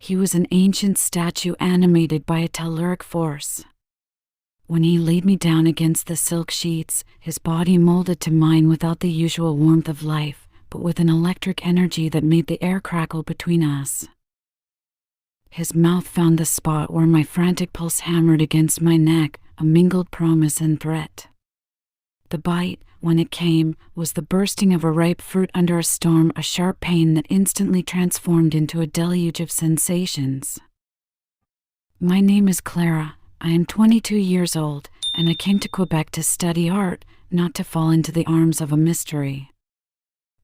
He was an ancient statue animated by a telluric force. When he laid me down against the silk sheets, his body molded to mine without the usual warmth of life, but with an electric energy that made the air crackle between us. His mouth found the spot where my frantic pulse hammered against my neck, a mingled promise and threat. The bite, when it came, was the bursting of a ripe fruit under a storm, a sharp pain that instantly transformed into a deluge of sensations. My name is Clara. I am 22 years old, and I came to Quebec to study art, not to fall into the arms of a mystery.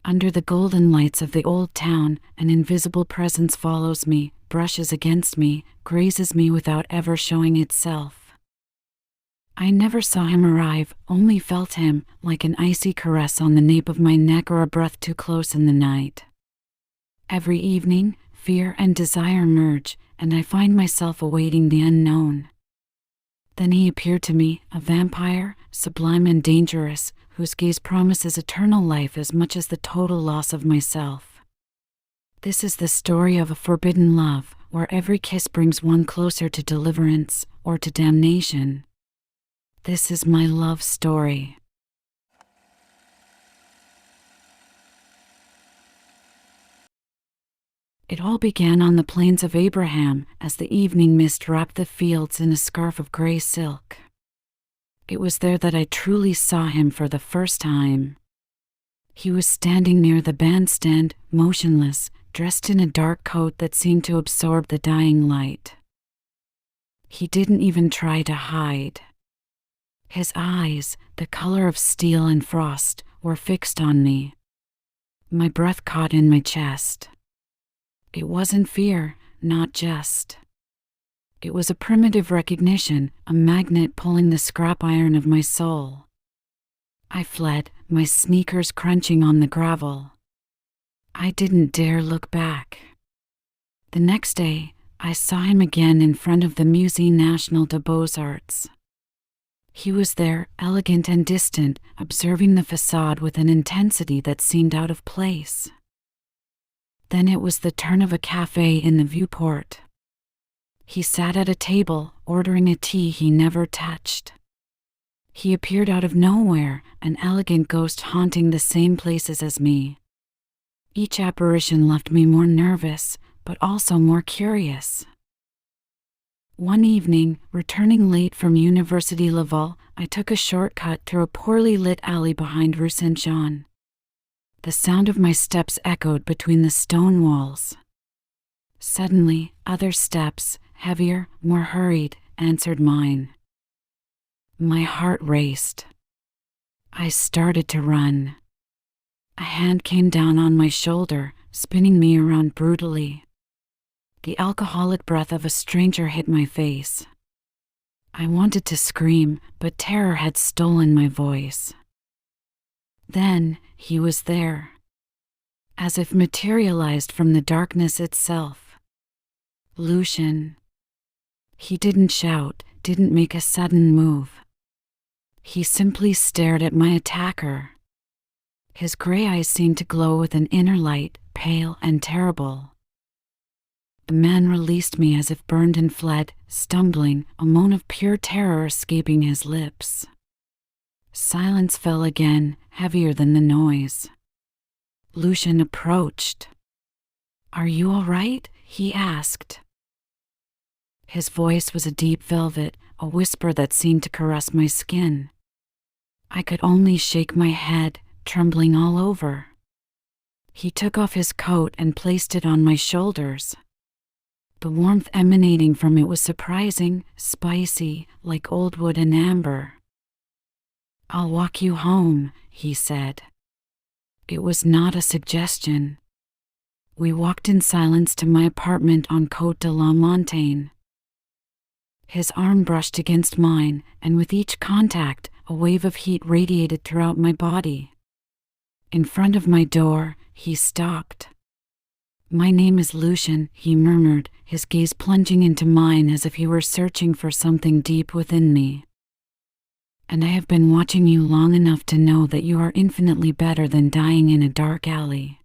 Under the golden lights of the old town, an invisible presence follows me, brushes against me, grazes me without ever showing itself. I never saw him arrive, only felt him, like an icy caress on the nape of my neck or a breath too close in the night. Every evening, fear and desire merge, and I find myself awaiting the unknown. Then he appeared to me, a vampire, sublime and dangerous, whose gaze promises eternal life as much as the total loss of myself. This is the story of a forbidden love, where every kiss brings one closer to deliverance, or to damnation. This is my love story. It all began on the plains of Abraham, as the evening mist wrapped the fields in a scarf of gray silk. It was there that I truly saw him for the first time. He was standing near the bandstand, motionless, dressed in a dark coat that seemed to absorb the dying light. He didn't even try to hide. His eyes, the color of steel and frost, were fixed on me. My breath caught in my chest. It wasn't fear, not just. It was a primitive recognition, a magnet pulling the scrap iron of my soul. I fled, my sneakers crunching on the gravel. I didn't dare look back. The next day, I saw him again in front of the Musée National des Beaux-Arts. He was there, elegant and distant, observing the facade with an intensity that seemed out of place. Then it was the turn of a cafe in the viewport. He sat at a table, ordering a tea he never touched. He appeared out of nowhere, an elegant ghost haunting the same places as me. Each apparition left me more nervous, but also more curious. One evening, returning late from University Laval, I took a shortcut through a poorly lit alley behind Rue Saint-Jean. The sound of my steps echoed between the stone walls. Suddenly, other steps, heavier, more hurried, answered mine. My heart raced. I started to run. A hand came down on my shoulder, spinning me around brutally. The alcoholic breath of a stranger hit my face. I wanted to scream, but terror had stolen my voice. Then, he was there. As if materialized from the darkness itself. Lucian. He didn't shout, didn't make a sudden move. He simply stared at my attacker. His gray eyes seemed to glow with an inner light, pale and terrible. The man released me as if burned and fled, stumbling, a moan of pure terror escaping his lips. Silence fell again, heavier than the noise. Lucian approached. "Are you all right?" he asked. His voice was a deep velvet, a whisper that seemed to caress my skin. I could only shake my head, trembling all over. He took off his coat and placed it on my shoulders. The warmth emanating from it was surprising, spicy, like old wood and amber. "I'll walk you home," he said. It was not a suggestion. We walked in silence to my apartment on Côte de la Montagne. His arm brushed against mine, and with each contact, a wave of heat radiated throughout my body. In front of my door, he stopped. "My name is Lucian," he murmured, his gaze plunging into mine as if he were searching for something deep within me. "And I have been watching you long enough to know that you are infinitely better than dying in a dark alley."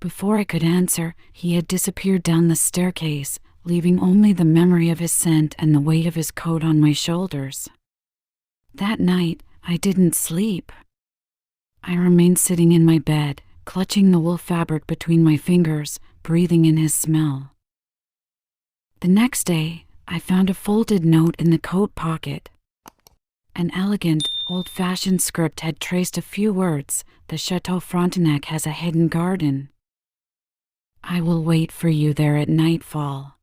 Before I could answer, he had disappeared down the staircase, leaving only the memory of his scent and the weight of his coat on my shoulders. That night, I didn't sleep. I remained sitting in my bed, clutching the wool fabric between my fingers, breathing in his smell. The next day, I found a folded note in the coat pocket. An elegant, old-fashioned script had traced a few words: "The Chateau Frontenac has a hidden garden. I will wait for you there at nightfall."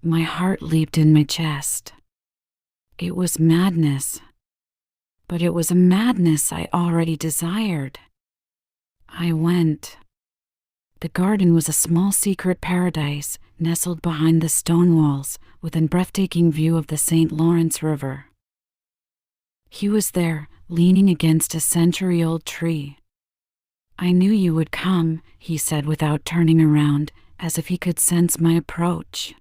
My heart leaped in my chest. It was madness. But it was a madness I already desired. I went. The garden was a small secret paradise, nestled behind the stone walls, with a breathtaking view of the St. Lawrence River. He was there, leaning against a century-old tree. "I knew you would come," he said without turning around, as if he could sense my approach.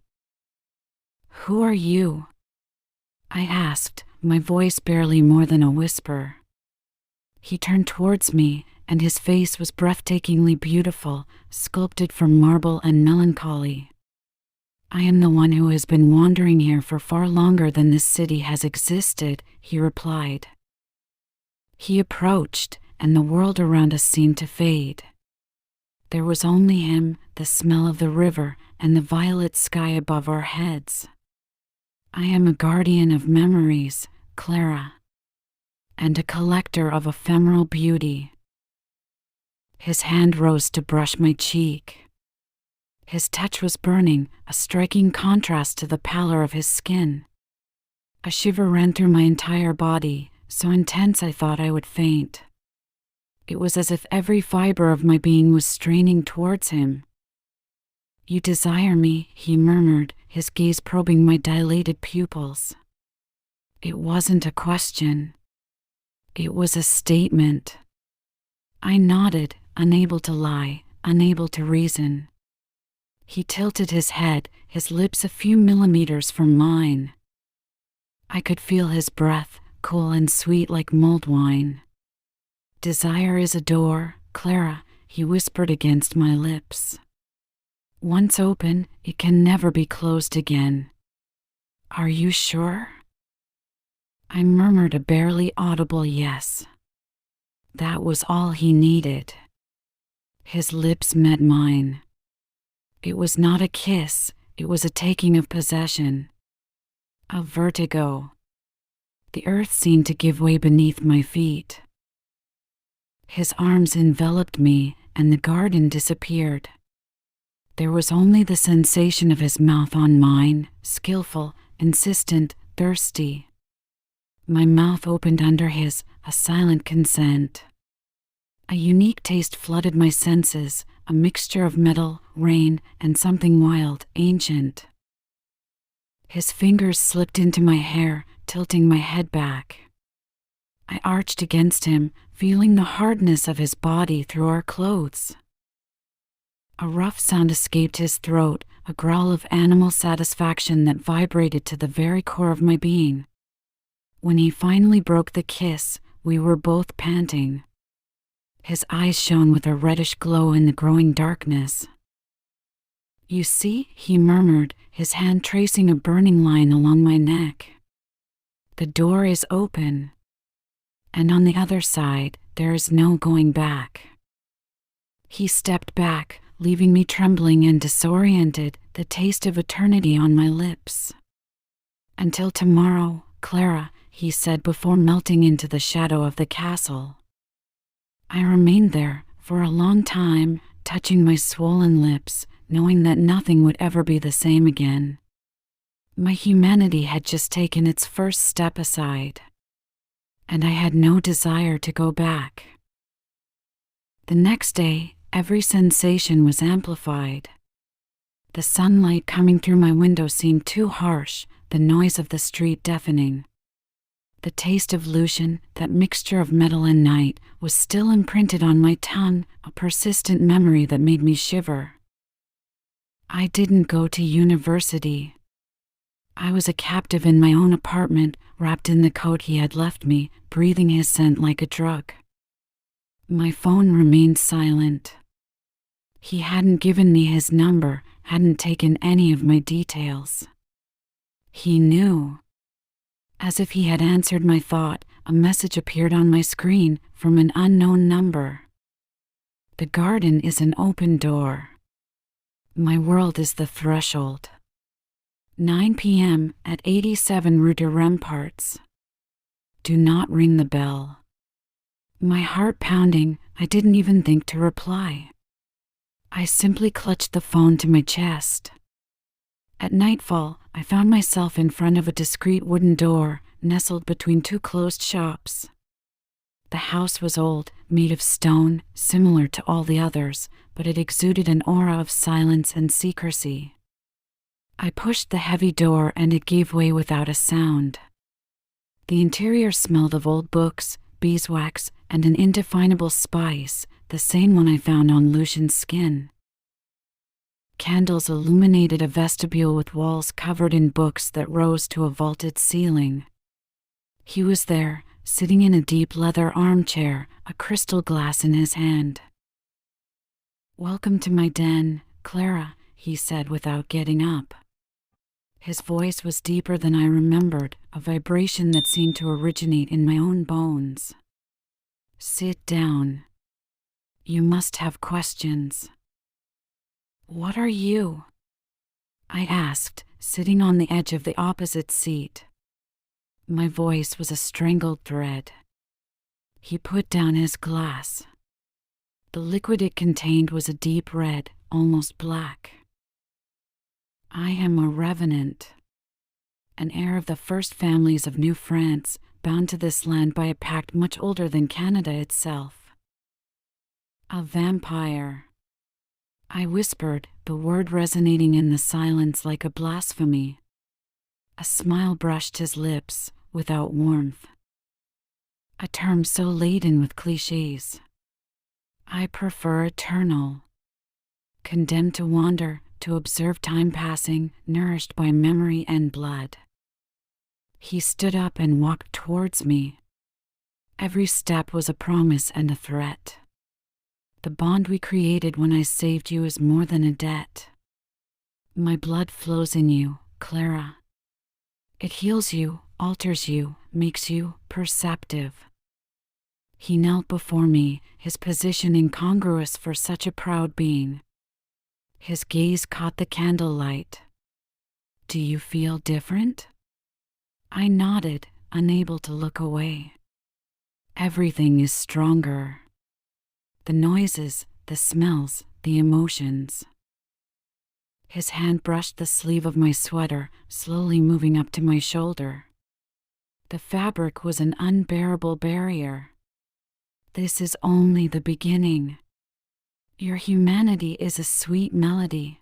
"Who are you?" I asked, my voice barely more than a whisper. He turned towards me, and his face was breathtakingly beautiful, sculpted from marble and melancholy. "I am the one who has been wandering here for far longer than this city has existed," he replied. He approached, and the world around us seemed to fade. There was only him, the smell of the river, and the violet sky above our heads. "I am a guardian of memories, Clara, and a collector of ephemeral beauty." His hand rose to brush my cheek. His touch was burning, a striking contrast to the pallor of his skin. A shiver ran through my entire body, so intense I thought I would faint. It was as if every fiber of my being was straining towards him. "You desire me," he murmured, his gaze probing my dilated pupils. It wasn't a question. It was a statement. I nodded, unable to lie, unable to reason. He tilted his head, his lips a few millimeters from mine. I could feel his breath, cool and sweet like mulled wine. "Desire is a door, Clara," he whispered against my lips. "Once open, it can never be closed again. Are you sure?" I murmured a barely audible yes. That was all he needed. His lips met mine. It was not a kiss, it was a taking of possession. A vertigo. The earth seemed to give way beneath my feet. His arms enveloped me, and the garden disappeared. There was only the sensation of his mouth on mine, skillful, insistent, thirsty. My mouth opened under his, a silent consent. A unique taste flooded my senses, a mixture of metal, rain, and something wild, ancient. His fingers slipped into my hair, tilting my head back. I arched against him, feeling the hardness of his body through our clothes. A rough sound escaped his throat, a growl of animal satisfaction that vibrated to the very core of my being. When he finally broke the kiss, we were both panting. His eyes shone with a reddish glow in the growing darkness. "You see," he murmured, his hand tracing a burning line along my neck. "The door is open. And on the other side, there is no going back." He stepped back, leaving me trembling and disoriented, the taste of eternity on my lips. "Until tomorrow, Clara," he said before melting into the shadow of the castle. I remained there, for a long time, touching my swollen lips, knowing that nothing would ever be the same again. My humanity had just taken its first step aside, and I had no desire to go back. The next day, every sensation was amplified. The sunlight coming through my window seemed too harsh, the noise of the street deafening. The taste of Lucian, that mixture of metal and night, was still imprinted on my tongue, a persistent memory that made me shiver. I didn't go to university. I was a captive in my own apartment, wrapped in the coat he had left me, breathing his scent like a drug. My phone remained silent. He hadn't given me his number, hadn't taken any of my details. He knew. As if he had answered my thought, a message appeared on my screen from an unknown number. The garden is an open door. My world is the threshold. 9 p.m. at 87 Rue de Remparts. Do not ring the bell. My heart pounding, I didn't even think to reply. I simply clutched the phone to my chest. At nightfall, I found myself in front of a discreet wooden door, nestled between two closed shops. The house was old, made of stone, similar to all the others, but it exuded an aura of silence and secrecy. I pushed the heavy door and it gave way without a sound. The interior smelled of old books, beeswax, and an indefinable spice, the same one I found on Lucian's skin. Candles illuminated a vestibule with walls covered in books that rose to a vaulted ceiling. He was there, sitting in a deep leather armchair, a crystal glass in his hand. "Welcome to my den, Clara," he said without getting up. His voice was deeper than I remembered, a vibration that seemed to originate in my own bones. "Sit down. You must have questions." "What are you?" I asked, sitting on the edge of the opposite seat. My voice was a strangled thread. He put down his glass. The liquid it contained was a deep red, almost black. "I am a revenant, an heir of the first families of New France, bound to this land by a pact much older than Canada itself. A vampire," I whispered, the word resonating in the silence like a blasphemy. A smile brushed his lips, without warmth. A term so laden with clichés. "I prefer eternal. Condemned to wander, to observe time passing, nourished by memory and blood." He stood up and walked towards me. Every step was a promise and a threat. "The bond we created when I saved you is more than a debt. My blood flows in you, Clara. It heals you, alters you, makes you perceptive." He knelt before me, his position incongruous for such a proud being. His gaze caught the candlelight. "Do you feel different?" I nodded, unable to look away. "Everything is stronger. The noises, the smells, the emotions." His hand brushed the sleeve of my sweater, slowly moving up to my shoulder. The fabric was an unbearable barrier. "This is only the beginning. Your humanity is a sweet melody.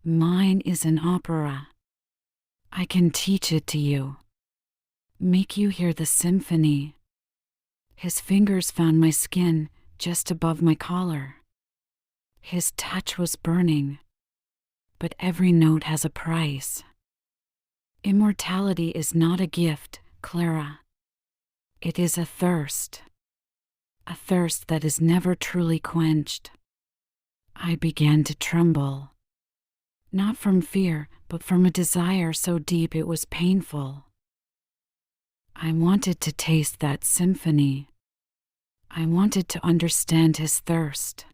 Mine is an opera. I can teach it to you. Make you hear the symphony." His fingers found my skin, just above my collar. His touch was burning. But every note has a price. Immortality is not a gift, Clara. It is a thirst that is never truly quenched. I began to tremble. Not from fear, but from a desire so deep it was painful. I wanted to taste that symphony. I wanted to understand his thirst.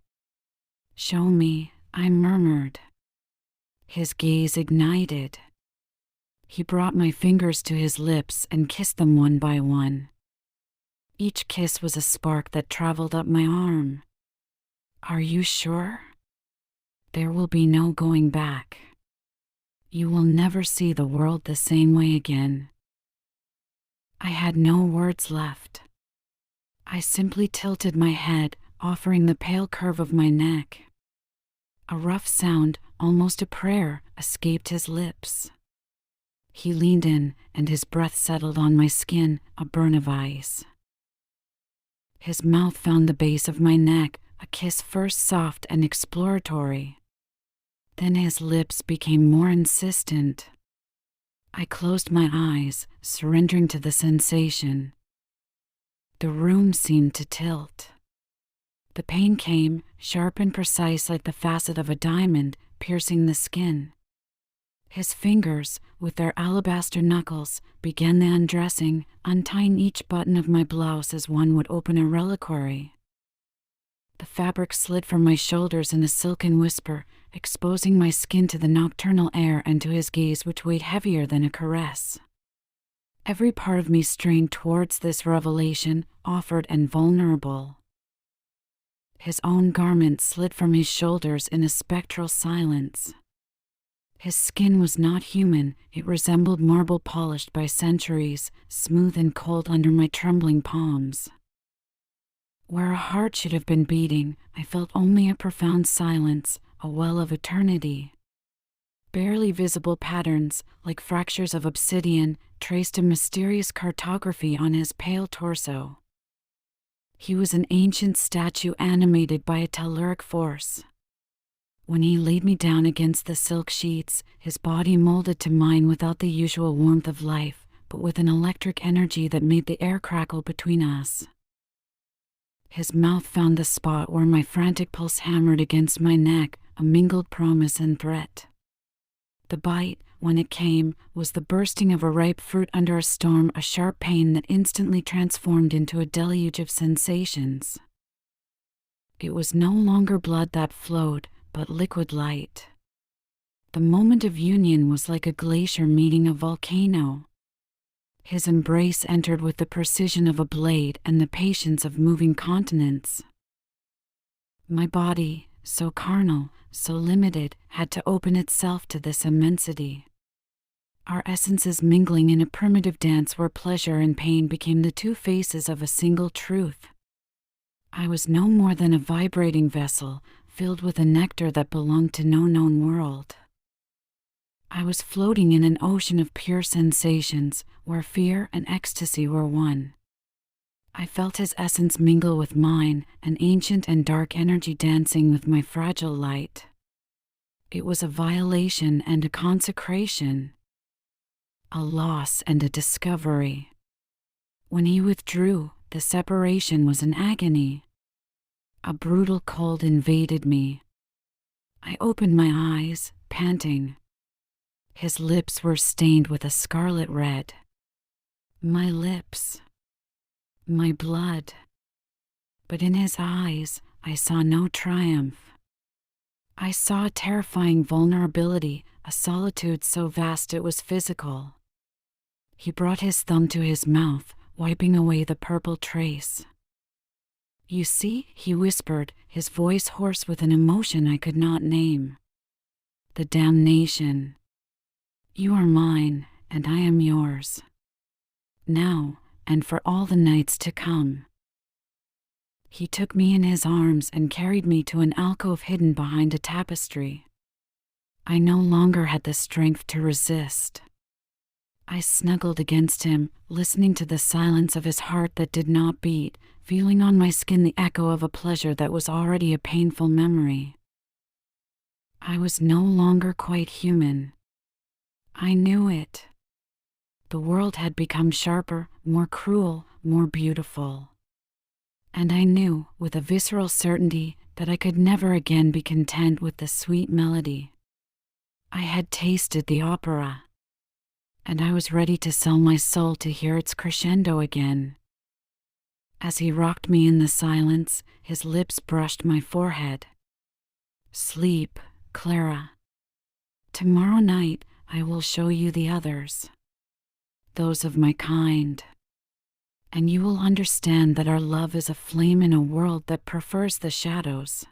"Show me," I murmured. His gaze ignited. He brought my fingers to his lips and kissed them one by one. Each kiss was a spark that traveled up my arm. "Are you sure? There will be no going back. You will never see the world the same way again." I had no words left. I simply tilted my head, offering the pale curve of my neck. A rough sound, almost a prayer, escaped his lips. He leaned in, and his breath settled on my skin, a burn of ice. His mouth found the base of my neck, a kiss first soft and exploratory. Then his lips became more insistent. I closed my eyes, surrendering to the sensation. The room seemed to tilt. The pain came, sharp and precise like the facet of a diamond, piercing the skin. His fingers, with their alabaster knuckles, began the undressing, untying each button of my blouse as one would open a reliquary. The fabric slid from my shoulders in a silken whisper, exposing my skin to the nocturnal air and to his gaze which weighed heavier than a caress. Every part of me strained towards this revelation, offered and vulnerable. His own garment slid from his shoulders in a spectral silence. His skin was not human, it resembled marble polished by centuries, smooth and cold under my trembling palms. Where a heart should have been beating, I felt only a profound silence, a well of eternity. Barely visible patterns, like fractures of obsidian, traced a mysterious cartography on his pale torso. He was an ancient statue animated by a telluric force. When he laid me down against the silk sheets, his body molded to mine without the usual warmth of life, but with an electric energy that made the air crackle between us. His mouth found the spot where my frantic pulse hammered against my neck, a mingled promise and threat. The bite, when it came, was the bursting of a ripe fruit under a storm, a sharp pain that instantly transformed into a deluge of sensations. It was no longer blood that flowed, but liquid light. The moment of union was like a glacier meeting a volcano. His embrace entered with the precision of a blade and the patience of moving continents. My body, so carnal, so limited, had to open itself to this immensity. Our essences mingling in a primitive dance where pleasure and pain became the two faces of a single truth. I was no more than a vibrating vessel, filled with a nectar that belonged to no known world. I was floating in an ocean of pure sensations, where fear and ecstasy were one. I felt his essence mingle with mine, an ancient and dark energy dancing with my fragile light. It was a violation and a consecration, a loss and a discovery. When he withdrew, the separation was an agony. A brutal cold invaded me. I opened my eyes, panting. His lips were stained with a scarlet red. My lips. My blood. But in his eyes, I saw no triumph. I saw a terrifying vulnerability, a solitude so vast it was physical. He brought his thumb to his mouth, wiping away the purple trace. "You see," he whispered, his voice hoarse with an emotion I could not name. "The damnation. You are mine, and I am yours. Now, and for all the nights to come." He took me in his arms and carried me to an alcove hidden behind a tapestry. I no longer had the strength to resist. I snuggled against him, listening to the silence of his heart that did not beat, feeling on my skin the echo of a pleasure that was already a painful memory. I was no longer quite human. I knew it. The world had become sharper, more cruel, more beautiful. And I knew, with a visceral certainty, that I could never again be content with the sweet melody. I had tasted the opera, and I was ready to sell my soul to hear its crescendo again. As he rocked me in the silence, his lips brushed my forehead. "Sleep, Clara. Tomorrow night I will show you the others, those of my kind. And you will understand that our love is a flame in a world that prefers the shadows."